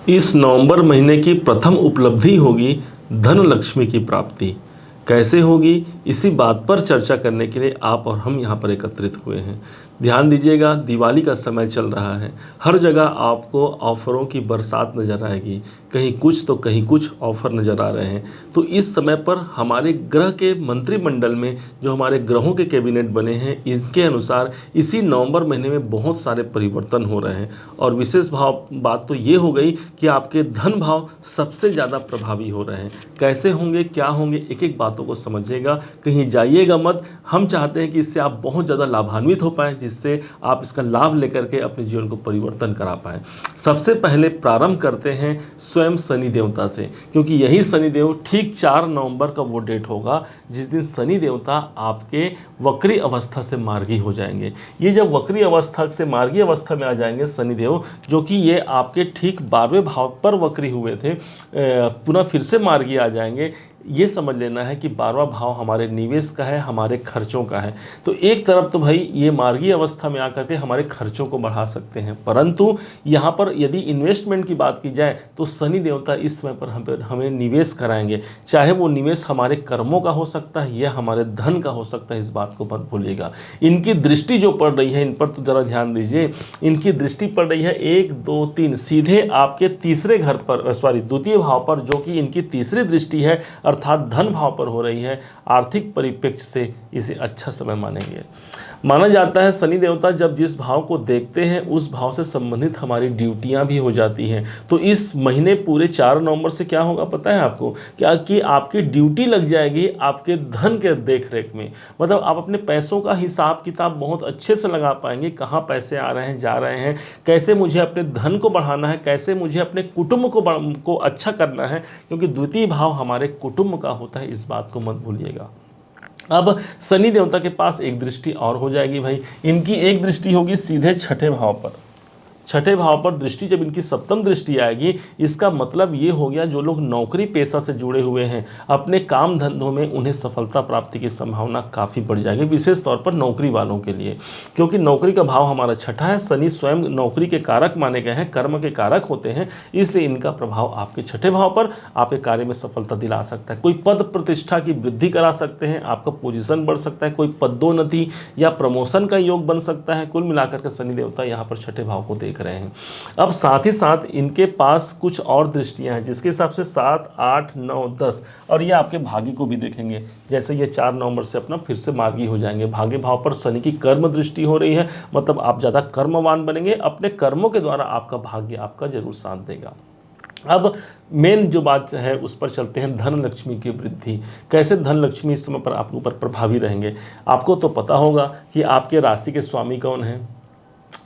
इस नवंबर महीने की प्रथम उपलब्धि होगी धन लक्ष्मी की प्राप्ति। कैसे होगी, इसी बात पर चर्चा करने के लिए आप और हम यहाँ पर एकत्रित हुए हैं। ध्यान दीजिएगा, दिवाली का समय चल रहा है। हर जगह आपको ऑफरों की बरसात नज़र आएगी। कहीं कुछ तो कहीं कुछ ऑफर नज़र आ रहे हैं। तो इस समय पर हमारे ग्रह के मंत्रिमंडल में जो हमारे ग्रहों के कैबिनेट बने हैं, इनके अनुसार इसी नवंबर महीने में बहुत सारे परिवर्तन हो रहे हैं। और विशेष बात तो ये हो गई कि आपके धन भाव सबसे ज़्यादा प्रभावी हो रहे हैं। कैसे होंगे, क्या होंगे, एक एक बातों को समझिएगा, कहीं जाइएगा मत। हम चाहते हैं कि इससे आप बहुत ज़्यादा लाभान्वित हो पाएँ, जिससे आप इसका लाभ लेकर के अपने जीवन को परिवर्तन करा पाएँ। सबसे पहले प्रारंभ करते हैं स्वयं शनि देवता से, क्योंकि यही शनि देव ठीक 4 नवंबर का वो डेट होगा जिस दिन शनि देवता आपके वक्री अवस्था से मार्गी हो जाएंगे। ये जब वक्री अवस्था से मार्गी अवस्था में आ जाएंगे शनि देव, जो कि ये आपके ठीक 12वें भाव पर वक्री हुए थे, पुनः फिर से मार्गी आ जाएंगे। ये समझ लेना है कि 12वां भाव हमारे निवेश का है, हमारे खर्चों का है। तो एक तरफ तो भाई ये मार्गी अवस्था में आकर के हमारे खर्चों को बढ़ा सकते हैं, परंतु यहाँ पर यदि इन्वेस्टमेंट की बात की जाए तो शनि देवता इस समय पर हमें निवेश कराएंगे। चाहे वो निवेश हमारे कर्मों का हो सकता है या हमारे धन का हो सकता है, इस बात को मत भूलिएगा। इनकी दृष्टि जो पड़ रही है, इन पर तो ज़रा ध्यान दीजिए। इनकी दृष्टि पड़ रही है 1, 2, 3 सीधे आपके तीसरे घर पर, द्वितीय भाव पर, जो कि इनकी तीसरी दृष्टि है, अर्थात धन भाव पर हो रही है। आर्थिक परिप्रेक्ष्य से इसे अच्छा समय मानेंगे। माना जाता है शनि देवता जब जिस भाव को देखते हैं उस भाव से संबंधित हमारी ड्यूटियां भी हो जाती हैं। तो इस महीने पूरे 4 नवंबर से क्या होगा पता है आपको, क्या कि आपकी ड्यूटी लग जाएगी आपके धन के देख रेख में। मतलब आप अपने पैसों का हिसाब किताब बहुत अच्छे से लगा पाएंगे, कहाँ पैसे आ रहे हैं, जा रहे हैं, कैसे मुझे अपने धन को बढ़ाना है, कैसे मुझे अपने कुटुंब को अच्छा करना है, क्योंकि द्वितीय भाव हमारे कुटुंब का होता है, इस बात को मत भूलिएगा। अब शनि देवता के पास एक दृष्टि और हो जाएगी भाई। इनकी एक दृष्टि होगी सीधे 6ठे भाव पर। 6ठे भाव पर दृष्टि जब इनकी सप्तम दृष्टि आएगी, इसका मतलब ये हो गया जो लोग नौकरी पेशा से जुड़े हुए हैं, अपने काम धंधों में उन्हें सफलता प्राप्ति की संभावना काफ़ी बढ़ जाएगी, विशेष तौर पर नौकरी वालों के लिए। क्योंकि नौकरी का भाव हमारा 6ठा है, शनि स्वयं नौकरी के कारक माने गए हैं, कर्म के कारक होते हैं, इसलिए इनका प्रभाव आपके 6ठे भाव पर आपके कार्य में सफलता दिला सकता है। कोई पद प्रतिष्ठा की वृद्धि करा सकते हैं, आपका पोजीशन बढ़ सकता है, कोई पदोन्नति या प्रमोशन का योग बन सकता है। कुल मिलाकर के शनि देवता यहाँ पर 6ठे भाव को देख रहे हैं। अब साथ ही साथ इनके पास कुछ और दृष्टियां हैं, जिसके हिसाब से 7, 8, 9, 10 और ये आपके भाग्य को भी देखेंगे। जैसे ये 4 नवंबर से अपना फिर से मार्गी हो जाएंगे। भाग्य भाव पर शनि की कर्म दृष्टि हो रही है, मतलब आप ज़्यादा कर्मवान बनेंगे, अपने कर्मों के द्वारा आपका भाग्य आपका जरूर साथ देगा। अब मेन जो बात है उस पर चलते हैं, धन लक्ष्मी की वृद्धि। कैसे धन लक्ष्मी इस समय पर आपके ऊपर प्रभावी रहेंगे। आपको तो पता होगा कि आपके राशि के स्वामी कौन है,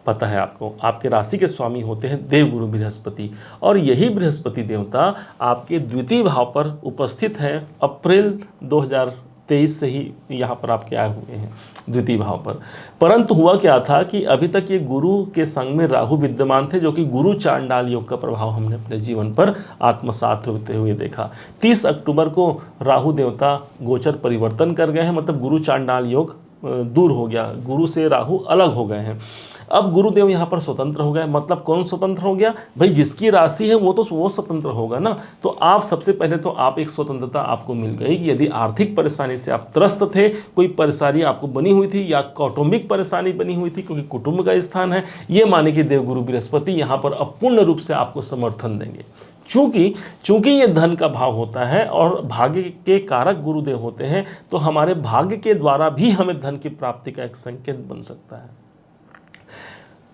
पता है आपको। आपके राशि के स्वामी होते हैं देवगुरु बृहस्पति, और यही बृहस्पति देवता आपके द्वितीय भाव पर उपस्थित है। अप्रैल 2023 से ही यहाँ पर आपके आए हुए हैं द्वितीय भाव पर। परंतु हुआ क्या था कि अभी तक ये गुरु के संग में राहु विद्यमान थे, जो कि गुरु चांडाल योग का प्रभाव हमने अपने जीवन पर आत्मसात होते हुए देखा। 30 अक्टूबर को राहु देवता गोचर परिवर्तन कर गए हैं, मतलब गुरु चांडाल योग दूर हो गया, गुरु से राहु अलग हो गए हैं। अब गुरुदेव यहाँ पर स्वतंत्र हो गए। मतलब कौन स्वतंत्र हो गया भाई, जिसकी राशि है वो स्वतंत्र होगा ना। तो आप सबसे पहले तो आप एक स्वतंत्रता आपको मिल गई कि यदि आर्थिक परेशानी से आप त्रस्त थे, कोई परेशानी आपको बनी हुई थी या कौटुंबिक परेशानी बनी हुई थी, क्योंकि कुटुंब का स्थान है, ये माने कि देवगुरु बृहस्पति यहाँ पर अपूर्ण रूप से आपको समर्थन देंगे। चूंकि ये धन का भाव होता है और भाग्य के कारक गुरुदेव होते हैं, तो हमारे भाग्य के द्वारा भी हमें धन की प्राप्ति का एक संकेत बन सकता है।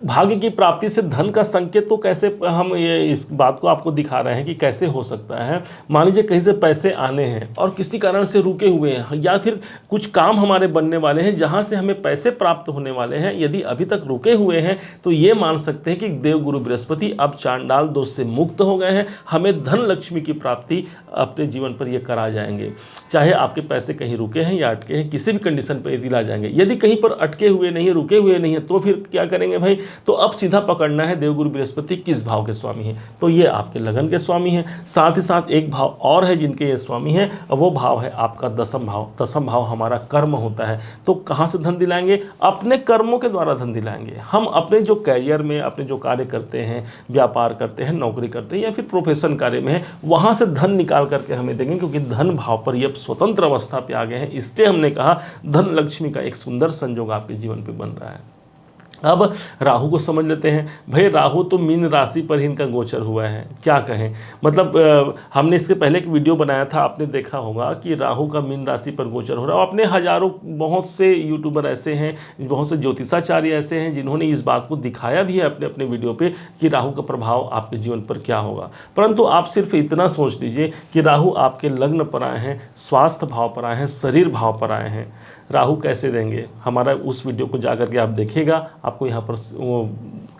भाग्य की प्राप्ति से धन का संकेत तो कैसे, हम ये इस बात को आपको दिखा रहे हैं कि कैसे हो सकता है। मान लीजिए कहीं से पैसे आने हैं और किसी कारण से रुके हुए हैं, या फिर कुछ काम हमारे बनने वाले हैं जहां से हमें पैसे प्राप्त होने वाले हैं, यदि अभी तक रुके हुए हैं तो ये मान सकते हैं कि देवगुरु बृहस्पति अब चांडाल दोष से मुक्त हो गए हैं, हमें धन लक्ष्मी की प्राप्ति अपने जीवन पर ये करा जाएंगे। चाहे आपके पैसे कहीं रुके हैं या अटके हैं, किसी भी कंडीशन पर ये दिला जाएंगे। यदि कहीं पर अटके हुए नहीं है, रुके हुए नहीं है, तो फिर क्या करेंगे भाई, तो अब सीधा पकड़ना है देवगुरु बृहस्पति किस भाव के स्वामी हैं। तो ये आपके लगन के स्वामी हैं। साथ ही साथ एक भाव और है जिनके ये स्वामी हैं, वो भाव है आपका दसम भाव। दसम भाव हमारा कर्म होता है। तो कहाँ से धन दिलाएंगे? अपने कर्मों के द्वारा धन दिलाएंगे। हम अपने जो कैरियर में, अपने जो कार्य करते हैं, व्यापार करते हैं, नौकरी करते हैं या फिर प्रोफेशन कार्य में है, वहाँ से धन निकाल करके हमें देंगे, क्योंकि धन भाव पर ये अब स्वतंत्र अवस्था पे आ गए हैं। इसलिए हमने कहा धन लक्ष्मी का एक सुंदर संयोग आपके जीवन पे बन रहा है। अब राहु को समझ लेते हैं। भाई राहु तो मीन राशि पर ही इनका गोचर हुआ है, क्या कहें। मतलब हमने इसके पहले एक वीडियो बनाया था, आपने देखा होगा कि राहु का मीन राशि पर गोचर हो रहा है। अपने हजारों, बहुत से यूट्यूबर ऐसे हैं, बहुत से ज्योतिषाचार्य ऐसे हैं जिन्होंने इस बात को दिखाया भी है अपने अपने वीडियो पे कि राहु का प्रभाव आपके जीवन पर क्या होगा। परंतु आप सिर्फ इतना सोच लीजिए कि राहु आपके लग्न पर आए हैं, स्वास्थ्य भाव पर आए हैं, शरीर भाव पर आए हैं। राहु कैसे देंगे, हमारा उस वीडियो को जाकर के आप देखिएगा, आपको यहाँ पर वो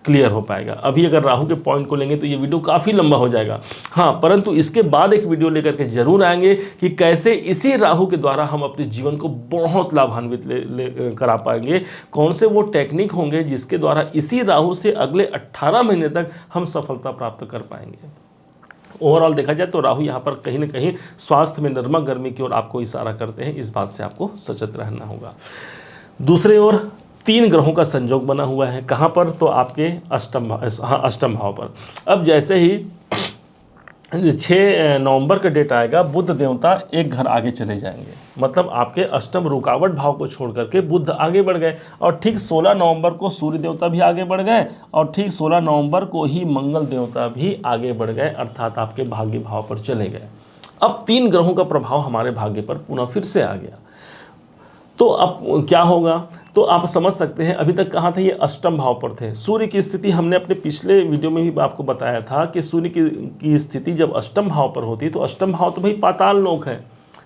क्लियर हो पाएगा। अभी अगर राहु के पॉइंट को लेंगे तो ये वीडियो काफ़ी लंबा हो जाएगा। हाँ, परंतु इसके बाद एक वीडियो लेकर के जरूर आएंगे कि कैसे इसी राहु के द्वारा हम अपने जीवन को बहुत लाभान्वित करा पाएंगे। कौन से वो टेक्निक होंगे जिसके द्वारा इसी राहु से अगले 18 महीने तक हम सफलता प्राप्त कर पाएंगे। ओवरऑल देखा जाए तो राहु यहाँ पर कहीं ना कहीं स्वास्थ्य में नरमा गर्मी की ओर आपको इशारा करते हैं। इस बात से आपको सचेत रहना होगा। दूसरी ओर 3 ग्रहों का संयोग बना हुआ है। कहाँ पर? तो आपके अष्टम भाव पर। अब जैसे ही 6 नवंबर का डेट आएगा, बुध देवता एक घर आगे चले जाएंगे। मतलब आपके अष्टम रुकावट भाव को छोड़ करके बुध आगे बढ़ गए, और ठीक 16 नवंबर को सूर्य देवता भी आगे बढ़ गए, और ठीक 16 नवंबर को ही मंगल देवता भी आगे बढ़ गए, अर्थात आपके भाग्य भाव पर चले गए। अब 3 ग्रहों का प्रभाव हमारे भाग्य पर पुनः फिर से आ गया। तो अब क्या होगा? तो आप समझ सकते हैं, अभी तक कहाँ थे? ये अष्टम भाव पर थे। सूर्य की स्थिति हमने अपने पिछले वीडियो में भी आपको बताया था कि सूर्य की स्थिति जब अष्टम भाव पर होती है तो अष्टम भाव तो भाई पाताल लोक है।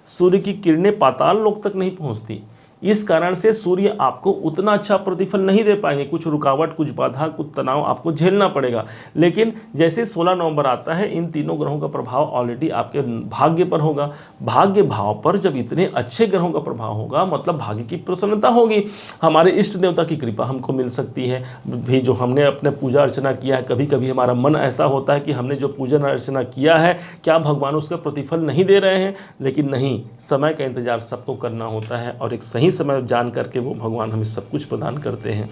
सूर्य की किरणें पाताल लोक तक नहीं पहुँचती। इस कारण से सूर्य आपको उतना अच्छा प्रतिफल नहीं दे पाएंगे। कुछ रुकावट, कुछ बाधा, कुछ तनाव आपको झेलना पड़ेगा। लेकिन जैसे 16 नवंबर आता है, इन तीनों ग्रहों का प्रभाव ऑलरेडी आपके भाग्य पर होगा। भाग्य भाव पर जब इतने अच्छे ग्रहों का प्रभाव होगा, मतलब भाग्य की प्रसन्नता होगी। हमारे इष्ट देवता की कृपा हमको मिल सकती है भी। जो हमने अपने पूजा अर्चना किया है, कभी कभी हमारा मन ऐसा होता है कि हमने जो पूजन अर्चना किया है, क्या भगवान उसका प्रतिफल नहीं दे रहे हैं? लेकिन नहीं, समय का इंतजार सबको करना होता है, और एक सही समय जान करके वो भगवान हमें सब कुछ प्रदान करते हैं।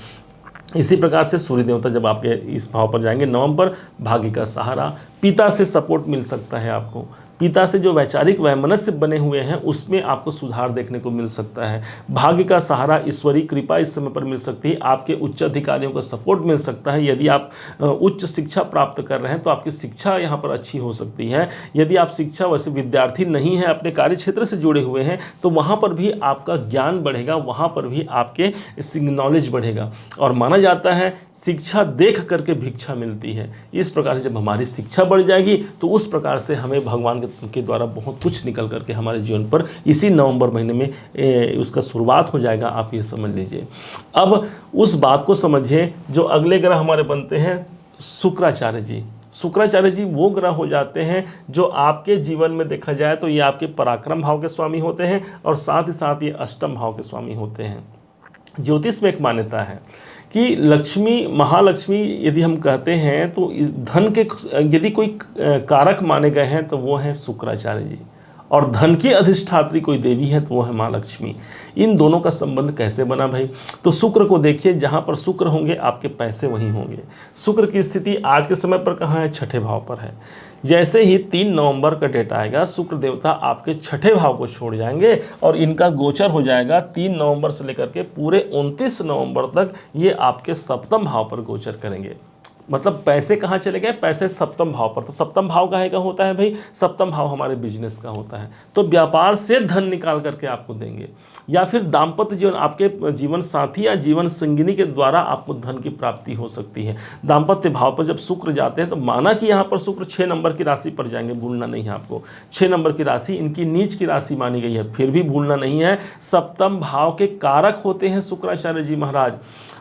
इसी प्रकार से सूर्य देवता जब आपके इस भाव पर जाएंगे, नवंबर, भाग्य का सहारा, पिता से सपोर्ट मिल सकता है आपको। पिता से जो वैचारिक वैमनस्य बने हुए हैं उसमें आपको सुधार देखने को मिल सकता है। भाग्य का सहारा, ईश्वरीय कृपा इस समय पर मिल सकती है। आपके उच्च अधिकारियों का सपोर्ट मिल सकता है। यदि आप उच्च शिक्षा प्राप्त कर रहे हैं तो आपकी शिक्षा यहाँ पर अच्छी हो सकती है। यदि आप शिक्षा वैसे विद्यार्थी नहीं हैं, अपने कार्य क्षेत्र से जुड़े हुए हैं, तो वहाँ पर भी आपका ज्ञान बढ़ेगा, वहाँ पर भी आपके नॉलेज बढ़ेगा। और माना जाता है शिक्षा देख करके भिक्षा मिलती है। इस प्रकार से जब हमारी शिक्षा बढ़ जाएगी तो उस प्रकार से हमें भगवान के द्वारा बहुत कुछ निकल करके हमारे जीवन पर इसी नवंबर महीने में उसका शुरुआत हो जाएगा। आप ये समझ लीजिए। अब उस बात को समझिए जो अगले ग्रह हमारे बनते हैं शुक्राचार्य जी। शुक्राचार्य जी वो ग्रह हो जाते हैं जो आपके जीवन में देखा जाए तो ये आपके पराक्रम भाव के स्वामी होते हैं, और साथ ही साथ ये अष्टम भाव के स्वामी होते हैं। ज्योतिष में एक मान्यता है कि लक्ष्मी, महालक्ष्मी यदि हम कहते हैं तो इस धन के यदि कोई कारक माने गए हैं तो वो हैं शुक्राचार्य जी, और धन की अधिष्ठात्री कोई देवी है तो वो है माँ लक्ष्मी। इन दोनों का संबंध कैसे बना भाई? तो शुक्र को देखिए, जहाँ पर शुक्र होंगे आपके पैसे वहीं होंगे। शुक्र की स्थिति आज के समय पर कहाँ है? 6ठे भाव पर है। जैसे ही 3 नवंबर का डेट आएगा, शुक्र देवता आपके 6ठे भाव को छोड़ जाएंगे और इनका गोचर हो जाएगा 3 नवंबर से लेकर के पूरे 29 नवंबर तक ये आपके सप्तम भाव पर गोचर करेंगे। मतलब पैसे कहाँ चले गए? पैसे सप्तम भाव पर। तो सप्तम भाव काहे का होता है भाई? सप्तम भाव हमारे बिजनेस का होता है। तो व्यापार से धन निकाल करके आपको देंगे, या फिर दाम्पत्य जीवन, आपके जीवन साथी या जीवन संगिनी के द्वारा आपको धन की प्राप्ति हो सकती है। दाम्पत्य भाव पर जब शुक्र जाते हैं तो माना कि यहाँ पर शुक्र 6 नंबर की राशि पर जाएंगे, भूलना नहीं है आपको। 6 नंबर की राशि इनकी नीच की राशि मानी गई है, फिर भी भूलना नहीं है। सप्तम भाव के कारक होते हैं शुक्राचार्य जी महाराज,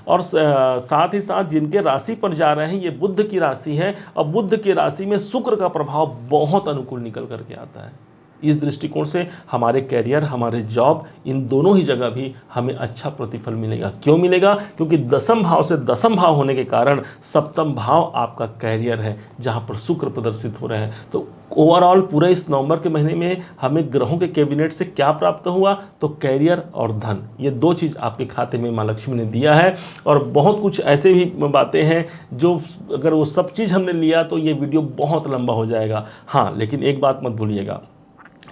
और साथ ही साथ जिनके राशि पर जा रहे हैं ये बुध की राशि है, और बुध की राशि में शुक्र का प्रभाव बहुत अनुकूल निकल करके आता है। इस दृष्टिकोण से हमारे कैरियर, हमारे जॉब, इन दोनों ही जगह भी हमें अच्छा प्रतिफल मिलेगा। क्यों मिलेगा? क्योंकि दसम भाव से दसम भाव होने के कारण सप्तम भाव आपका कैरियर है, जहां पर शुक्र प्रदर्शित हो रहे हैं। तो ओवरऑल पूरे इस नवंबर के महीने में हमें ग्रहों के कैबिनेट से क्या प्राप्त हुआ? तो कैरियर और धन, ये दो चीज़ आपके खाते में माँ लक्ष्मी ने दिया है। और बहुत कुछ ऐसे भी बातें हैं जो अगर वो सब चीज़ हमने लिया तो ये वीडियो बहुत लंबा हो जाएगा। हाँ, लेकिन एक बात मत भूलिएगा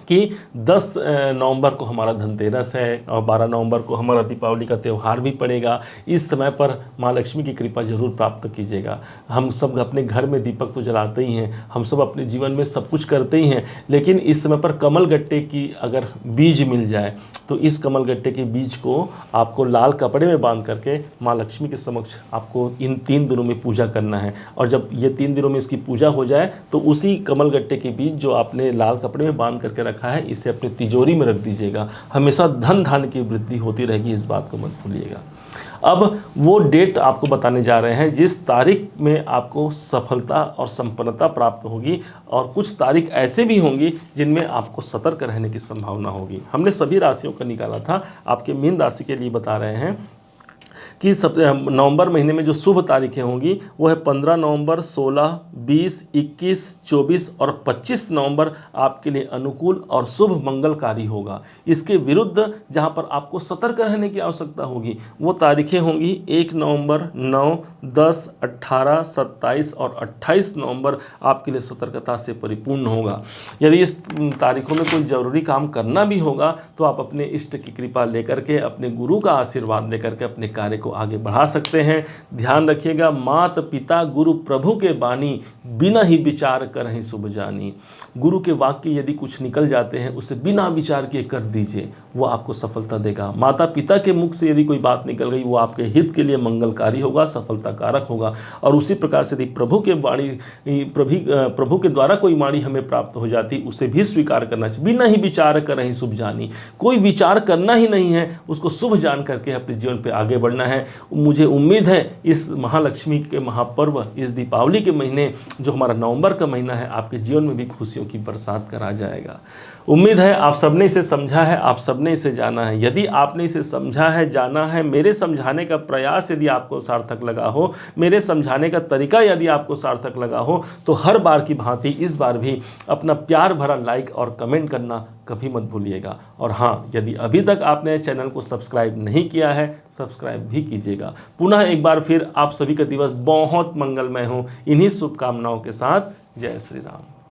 कि 10 नवंबर को हमारा धनतेरस है और 12 नवंबर को हमारा दीपावली का त्यौहार भी पड़ेगा। इस समय पर माँ लक्ष्मी की कृपा जरूर प्राप्त कीजिएगा। हम सब अपने घर में दीपक तो जलाते ही हैं, हम सब अपने जीवन में सब कुछ करते ही हैं, लेकिन इस समय पर कमल गट्टे की अगर बीज मिल जाए तो इस कमल गट्टे के बीज को आपको लाल कपड़े में बांध करके माँ लक्ष्मी के समक्ष आपको इन 3 दिनों में पूजा करना है। और जब ये 3 दिनों में इसकी पूजा हो जाए तो उसी कमल गट्टे के बीज जो आपने लाल कपड़े में बांध करके रखा है, इसे अपनी तिजोरी में रख दीजिएगा। हमेशा धन धान्य की वृद्धि होती रहेगी, इस बात को मत भूलिएगा। अब वो डेट आपको बताने जा रहे हैं जिस तारीख में आपको सफलता और संपन्नता प्राप्त होगी, और कुछ तारीख ऐसे भी होंगी जिनमें आपको सतर्क रहने की संभावना होगी। हमने सभी राशियों का निकाला था, आपके मीन राशि के लिए बता रहे हैं कि नवंबर महीने में जो शुभ तारीखें होंगी वो है 15 नवंबर, 16, 20, 21, 24 और 25 नवंबर आपके लिए अनुकूल और शुभ मंगलकारी होगा। इसके विरुद्ध जहां पर आपको सतर्क रहने की आवश्यकता होगी वो तारीखें होंगी 1 नवंबर, 9, 10, 18, 27 और 28 नवंबर आपके लिए सतर्कता से परिपूर्ण होगा। यदि इस तारीखों में कोई ज़रूरी काम करना भी होगा तो आप अपने इष्ट की कृपा लेकर के, अपने गुरु का आशीर्वाद लेकर के अपने कार्य को आगे बढ़ा सकते हैं। ध्यान रखिएगा, मात पिता गुरु प्रभु के बानी, बिना ही विचार कर ही शुभ जानी। गुरु के वाक्य यदि कुछ निकल जाते हैं उसे बिना विचार किए कर दीजिए, वो आपको सफलता देगा। माता पिता के मुख से यदि कोई बात निकल गई वो आपके हित के लिए मंगलकारी होगा, सफलता कारक होगा। और उसी प्रकार से यदि प्रभु के वाणी, प्रभु के द्वारा कोई वाणी हमें प्राप्त हो जाती, उसे भी स्वीकार करना चाहिए। बिना ही विचार कर ही शुभ जानी, कोई विचार करना ही नहीं है, उसको शुभ जान करके अपने जीवन पे आगे बढ़ना है। मुझे उम्मीद है इस महालक्ष्मी के महापर्व, इस दीपावली के महीने जो हमारा नवंबर का महीना है, आपके जीवन में भी खुशियों की बरसात करा जाएगा। उम्मीद है आप सबने इसे समझा है, आप सबने इसे जाना है। यदि आपने इसे समझा है, जाना है, मेरे समझाने का प्रयास यदि आपको सार्थक लगा हो, मेरे समझाने का तरीका यदि आपको सार्थक लगा हो, तो हर बार की भांति इस बार भी अपना प्यार भरा लाइक और कमेंट करना कभी मत भूलिएगा। और हाँ, यदि अभी तक आपने चैनल को सब्सक्राइब नहीं किया है, सब्सक्राइब भी कीजिएगा। पुनः एक बार फिर आप सभी का दिवस बहुत मंगलमय हो, इन्हीं शुभकामनाओं के साथ। जय श्री राम।